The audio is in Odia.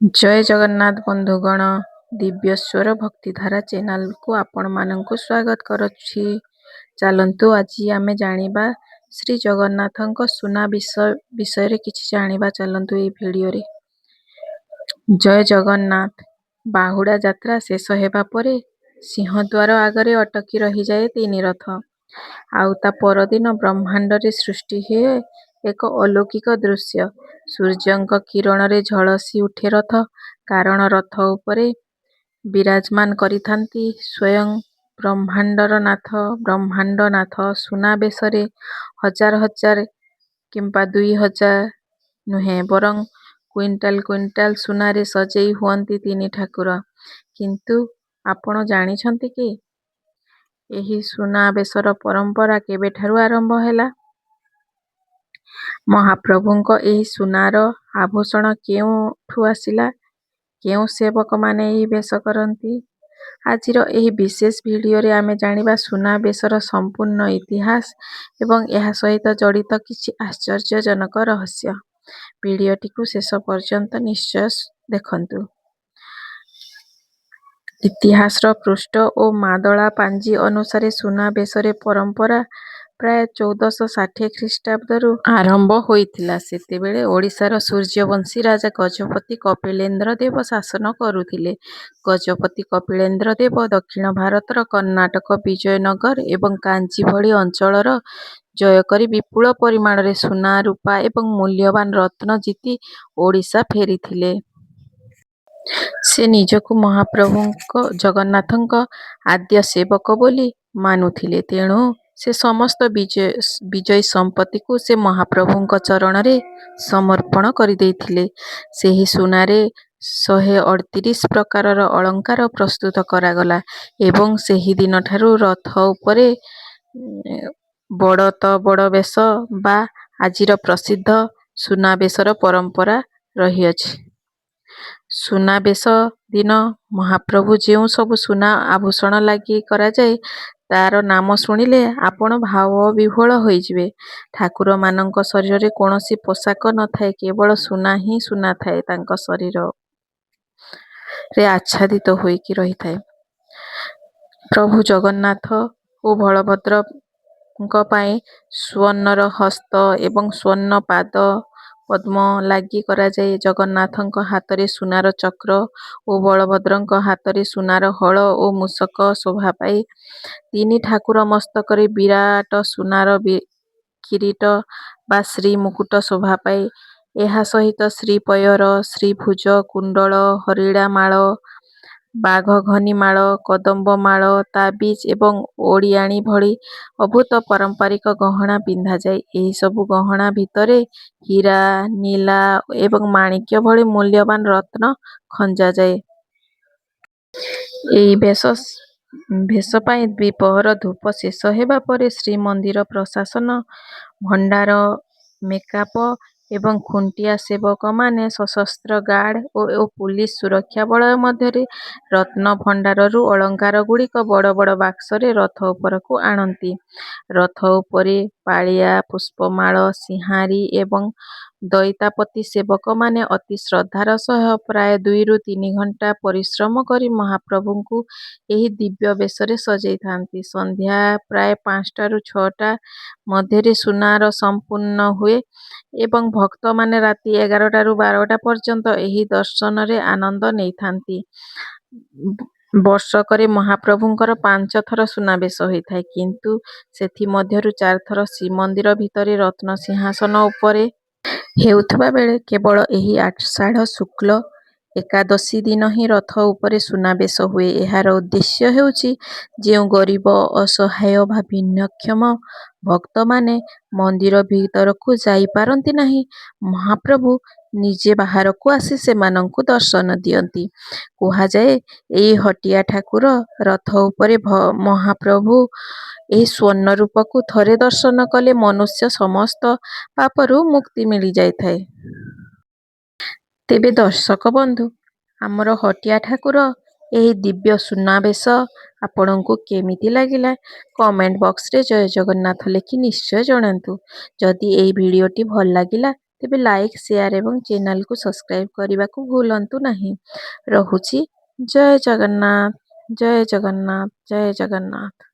ଜୟ ଜଗନ୍ନାଥ ବନ୍ଧୁଗଣ, ଦିବ୍ୟସ୍ୱର ଭକ୍ତିଧାରା ଚ୍ୟାନେଲକୁ ଆପଣମାନଙ୍କୁ ସ୍ୱାଗତ କରୁଛି। ଚାଲନ୍ତୁ ଆଜି ଆମେ ଜାଣିବା ଶ୍ରୀ ଜଗନ୍ନାଥଙ୍କ ସୁନାବେଶ ବିଷୟରେ କିଛି ଜାଣିବା। ଚାଲନ୍ତୁ ଏହି ଭିଡ଼ିଓରେ। ଜୟ ଜଗନ୍ନାଥ। ବାହୁଡ଼ା ଯାତ୍ରା ଶେଷ ହେବା ପରେ ସିଂହଦ୍ୱାର ଆଗରେ ଅଟକି ରହିଯାଏ ତିନି ରଥ। ଆଉ ତା ପରଦିନ ବ୍ରହ୍ମାଣ୍ଡରେ ସୃଷ୍ଟି ହୁଏ ଏକ ଅଲୌକିକ ଦୃଶ୍ୟ। ସୂର୍ଯ୍ୟଙ୍କ କିରଣରେ ଝଳସି ଉଠେ ରଥ, କାରଣ ରଥ ଉପରେ ବିରାଜମାନ କରିଥାନ୍ତି ସ୍ୱୟଂ ବ୍ରହ୍ମାଣ୍ଡର ନାଥ ବ୍ରହ୍ମାଣ୍ଡନାଥ। ସୁନାବେଶରେ ହଜାର ହଜାର କିମ୍ବା 2000 ନୁହେଁ, ବରଂ କୁଇଣ୍ଟାଲ କୁଇଣ୍ଟାଲ ସୁନାରେ ସଜେଇ ହୁଅନ୍ତି ତିନି ଠାକୁର। କିନ୍ତୁ ଆପଣ ଜାଣିଛନ୍ତି କି ଏହି ସୁନାବେଶର ପରମ୍ପରା କେବେଠାରୁ ଆରମ୍ଭ ହେଲା? ମହାପ୍ରଭୁଙ୍କ ଏହି ସୁନାର ଆଭୂଷଣ କେଉଁଠୁ ଆସିଲା? କେଉଁ ସେବକମାନେ ଏହି ବେଶ କରନ୍ତି? ଆଜିର ଏହି ବିଶେଷ ଭିଡ଼ିଓରେ ଆମେ ଜାଣିବା ସୁନାବେଶର ସମ୍ପୂର୍ଣ୍ଣ ଇତିହାସ ଏବଂ ଏହା ସହିତ ଜଡ଼ିତ କିଛି ଆଶ୍ଚର୍ଯ୍ୟଜନକ ରହସ୍ୟ। ଭିଡ଼ିଓଟିକୁ ଶେଷ ପର୍ଯ୍ୟନ୍ତ ନିଶ୍ଚୟ ଦେଖନ୍ତୁ। ଇତିହାସର ପୃଷ୍ଠ ଓ ମାଦଳା ପାଞ୍ଜି ଅନୁସାରେ ସୁନାବେଶର ପରମ୍ପରା ପ୍ରାୟ 1460 ଖ୍ରୀଷ୍ଟାବ୍ଦରୁ ଆରମ୍ଭ ହୋଇଥିଲା। ସେତେବେଳେ ଓଡ଼ିଶାର ସୂର୍ଯ୍ୟବଂଶୀ ରାଜା ଗଜପତି କପିଳେନ୍ଦ୍ର ଦେବ ଶାସନ କରୁଥିଲେ। ଗଜପତି କପିଳେନ୍ଦ୍ର ଦେବ ଦକ୍ଷିଣ ଭାରତର କର୍ଣ୍ଣାଟକ, ବିଜୟନଗର ଏବଂ କାଞ୍ଚି ଭଳି ଅଞ୍ଚଳର ଜୟ କରି ବିପୁଳ ପରିମାଣରେ ସୁନା, ରୂପା ଏବଂ ମୂଲ୍ୟବାନ ରତ୍ନ ଜିତି ଓଡ଼ିଶା ଫେରିଥିଲେ। ସେ ନିଜକୁ ମହାପ୍ରଭୁ ଜଗନ୍ନାଥଙ୍କ ଆଦ୍ୟ ସେବକ ବୋଲି ମାନୁଥିଲେ। ତେଣୁ ସେ ସମସ୍ତ ବିଜୟୀ ସମ୍ପତ୍ତିକୁ ସେ ମହାପ୍ରଭୁଙ୍କ ଚରଣରେ ସମର୍ପଣ କରିଦେଇଥିଲେ। ସେହି ସୁନାରେ 138 ପ୍ରକାରର ଅଳଙ୍କାର ପ୍ରସ୍ତୁତ କରାଗଲା ଏବଂ ସେହି ଦିନଠାରୁ ରଥ ଉପରେ ବଡ଼ତବଡ଼ ବେଶ ବା ଆଜିର ପ୍ରସିଦ୍ଧ ସୁନାବେଶର ପରମ୍ପରା ରହିଅଛି। ସୁନାବେଶ ଦିନ ମହାପ୍ରଭୁ ଯେଉଁ ସବୁ ସୁନା ଆଭୂଷଣ ଲାଗି କରାଯାଏ, ତାର ନାମ ଶୁଣିଲେ ଆପଣ ଭାବବିହ୍ୱଳ ହୋଇଯିବେ। ଠାକୁରମାନଙ୍କ ଶରୀରରେ କୌଣସି ପୋଷାକ ନଥାଏ, କେବଳ ସୁନା ହିଁ ସୁନା ଥାଏ ତାଙ୍କ ଶରୀରରେ ଆଚ୍ଛାଦିତ ହୋଇକି ରହିଥାଏ। ପ୍ରଭୁ ଜଗନ୍ନାଥ ଓ ବଳଭଦ୍ରଙ୍କ ପାଇଁ ସ୍ୱର୍ଣ୍ଣର ହସ୍ତ ଏବଂ ସ୍ୱର୍ଣ୍ଣ ପାଦ ପଦ୍ମ ଲାଗି କରାଯାଏ। ଜଗନ୍ନାଥଙ୍କ ହାତରେ ସୁନାର ଚକ୍ର ଓ ବଳଭଦ୍ରଙ୍କ ହାତରେ ସୁନାର ହଳ ଓ ମୂଷକ ଶୋଭା ପାଏ। ତିନି ଠାକୁର ମସ୍ତକରେ ବିରାଟ ସୁନାର କିରୀଟ ବା ଶ୍ରୀମୁକୁଟ ଶୋଭା ପାଏ। ଏହା ସହିତ ଶ୍ରୀପୟର, ଶ୍ରୀଭୁଜ କୁଣ୍ଡଳ, ହରିଡ଼ା ମାଳ, ବାଘଘନୀ ମାଳ, କଦମ୍ବ ମାଳ, ତାବିଜ ଏବଂ ଓଡ଼ିଆଣୀ ଭଳି ଅଦ୍ଭୁତ ପାରମ୍ପରିକ ଗହଣା ପିନ୍ଧାଯାଏ। ଏହି ସବୁ ଗହଣା ଭିତରେ ହୀରା, ନୀଲା ଏବଂ ମାଣିକ୍ୟ ଭଳି ମୂଲ୍ୟବାନ ରତ୍ନ ଖଞ୍ଜାଯାଏ। ଏହି ବେଶ ପାଇଁ ଦ୍ୱିପ୍ରହର ଧୂପ ଶେଷ ହେବା ପରେ ଶ୍ରୀମନ୍ଦିର ପ୍ରଶାସନ, ଭଣ୍ଡାର, ମେକାପ ଏବଂ ଖୁଣ୍ଟିଆ ସେବକମାନେ ସଶସ୍ତ୍ର ଗାର୍ଡ ଓ ପୁଲିସ ସୁରକ୍ଷା ବଳୟ ମଧ୍ୟରେ ରତ୍ନଭଣ୍ଡାରରୁ ଅଳଙ୍କାରଗୁଡ଼ିକ ବଡ଼ ବଡ଼ ବାକ୍ସରେ ରଥ ଉପରକୁ ଆଣନ୍ତି। ରଥ ଉପରେ ପାଳିଆ, ପୁଷ୍ପମାଳ, ସିଂହାରୀ ଏବଂ ଦଇତାପତି ସେବକମାନେ ଅତି ଶ୍ରଦ୍ଧାର ସହ ପ୍ରାୟ 2 ରୁ 3 ଘଣ୍ଟା ପରିଶ୍ରମ କରି ମହାପ୍ରଭୁଙ୍କୁ ଏହି ଦିବ୍ୟ ବେଶରେ ସଜେଇଥାନ୍ତି। ସନ୍ଧ୍ୟା ପ୍ରାୟ 5ଟା ରୁ 6ଟା ମଧ୍ୟରେ ସୁନାର ସମ୍ପୂର୍ଣ୍ଣ ହୁଏ ଏବଂ ଭକ୍ତମାନେ ରାତି 11ଟା ରୁ 12ଟା ପର୍ଯ୍ୟନ୍ତ ଏହି ଦର୍ଶନରେ ଆନନ୍ଦ ନେଇଥାନ୍ତି। ବର୍ଷକରେ ମହାପ୍ରଭୁଙ୍କର 5 ଥର ସୁନାବେଶ ହୋଇଥାଏ, କିନ୍ତୁ ସେଥିମଧ୍ୟରୁ 4 ଥର ଶ୍ରୀମନ୍ଦିର ଭିତରେ ରତ୍ନସିଂହାସନ ଉପରେ ହେଉଥିବା ବେଳେ କେବଳ ଏହି ଆଷାଢ଼ ଶୁକ୍ଳ ଏକାଦଶୀ ଦିନ ହିଁ ରଥ ଉପରେ ସୁନାବେଶ ହୁଏ। ଏହାର ଉଦ୍ଦେଶ୍ୟ ହେଉଛି, ଯେଉଁ ଗରିବ, ଅସହାୟ ବା ଭିନ୍ନକ୍ଷମ ଭକ୍ତମାନେ ମନ୍ଦିର ଭିତରକୁ ଯାଇପାରନ୍ତି ନାହିଁ, ମହାପ୍ରଭୁ ନିଜେ ବାହାରକୁ ଆସି ସେମାନଙ୍କୁ ଦର୍ଶନ ଦିଅନ୍ତି। କୁହାଯାଏ, ଏହି ହଟିଆ ଠାକୁର ରଥ ଉପରେ ମହାପ୍ରଭୁ ଏହି ସ୍ୱର୍ଣ୍ଣ ରୂପକୁ ଥରେ ଦର୍ଶନ କଲେ ମନୁଷ୍ୟ ସମସ୍ତ ପାପରୁ ମୁକ୍ତି ମିଳିଯାଇଥାଏ। ତେବେ ଦର୍ଶକ ବନ୍ଧୁ, ଆମର ହଟିଆ ଠାକୁର ଏହି ଦିବ୍ୟ ସୁନାବେଶ ଆପଣଙ୍କୁ କେମିତି ଲାଗିଲା? କମେଣ୍ଟ ବକ୍ସରେ ଜୟ ଜଗନ୍ନାଥ ଲେଖି ନିଶ୍ଚୟ ଜଣାନ୍ତୁ। ଯଦି ଏହି ଭିଡ଼ିଓଟି ଭଲ ଲାଗିଲା ତେବେ ଲାଇକ୍, ସେୟାର ଏବଂ ଚ୍ୟାନେଲକୁ ସବସ୍କ୍ରାଇବ୍ କରିବାକୁ ଭୁଲନ୍ତୁ ନାହିଁ। ରହୁଛି। ଜୟ ଜଗନ୍ନାଥ, ଜୟ ଜଗନ୍ନାଥ, ଜୟ ଜଗନ୍ନାଥ।